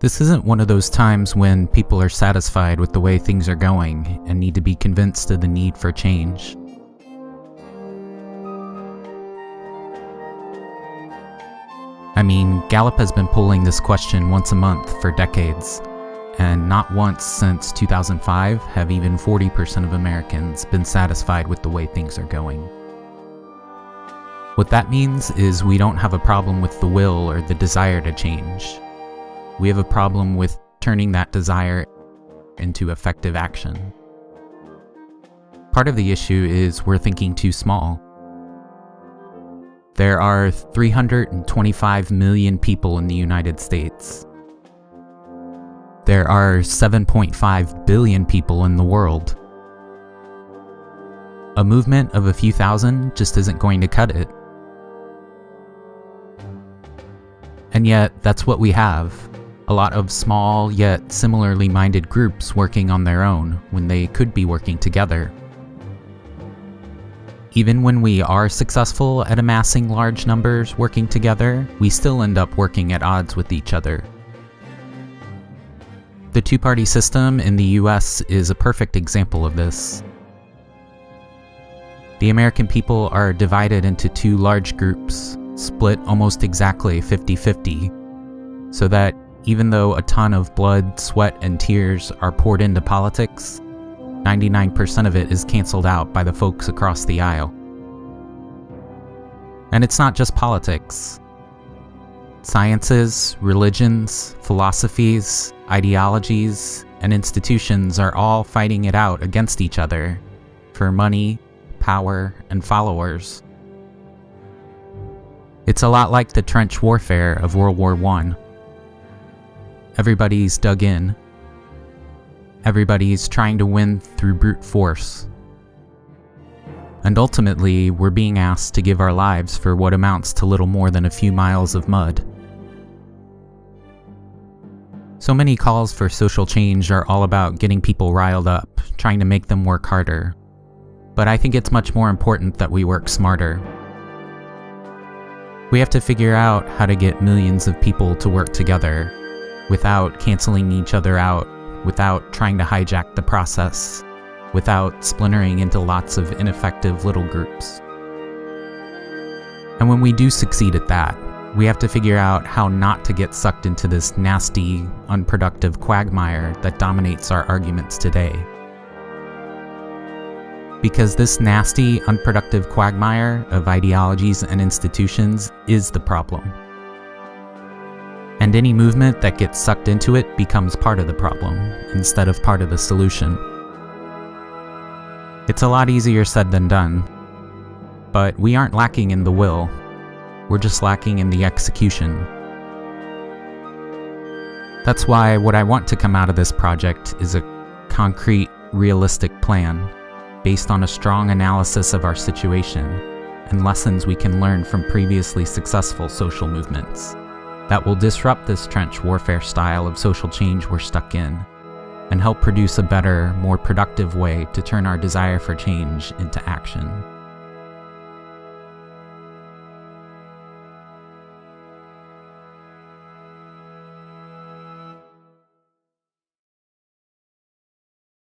This isn't one of those times when people are satisfied with the way things are going and need to be convinced of the need for change. I mean, Gallup has been polling this question once a month for decades, and not once since 2005 have even 40% of Americans been satisfied with the way things are going. What that means is we don't have a problem with the will or the desire to change. We have a problem with turning that desire into effective action. Part of the issue is we're thinking too small. There are 325 million people in the United States. There are 7.5 billion people in the world. A movement of a few thousand just isn't going to cut it. And yet, that's what we have. A lot of small yet similarly minded groups working on their own when they could be working together. Even when we are successful at amassing large numbers working together, we still end up working at odds with each other. The two-party system in the US is a perfect example of this. The American people are divided into two large groups, split almost exactly 50-50, so that even though a ton of blood, sweat, and tears are poured into politics, 99% of it is canceled out by the folks across the aisle. And it's not just politics. Sciences, religions, philosophies, ideologies, and institutions are all fighting it out against each other for money, power, and followers. It's a lot like the trench warfare of World War I. Everybody's dug in. Everybody's trying to win through brute force. And ultimately, we're being asked to give our lives for what amounts to little more than a few miles of mud. So many calls for social change are all about getting people riled up, trying to make them work harder. But I think it's much more important that we work smarter. We have to figure out how to get millions of people to work together, without canceling each other out, without trying to hijack the process, without splintering into lots of ineffective little groups. And when we do succeed at that, we have to figure out how not to get sucked into this nasty, unproductive quagmire that dominates our arguments today. Because this nasty, unproductive quagmire of ideologies and institutions is the problem. And any movement that gets sucked into it becomes part of the problem, instead of part of the solution. It's a lot easier said than done, but we aren't lacking in the will, we're just lacking in the execution. That's why what I want to come out of this project is a concrete, realistic plan, based on a strong analysis of our situation, and lessons we can learn from previously successful social movements, that will disrupt this trench warfare style of social change we're stuck in, and help produce a better, more productive way to turn our desire for change into action.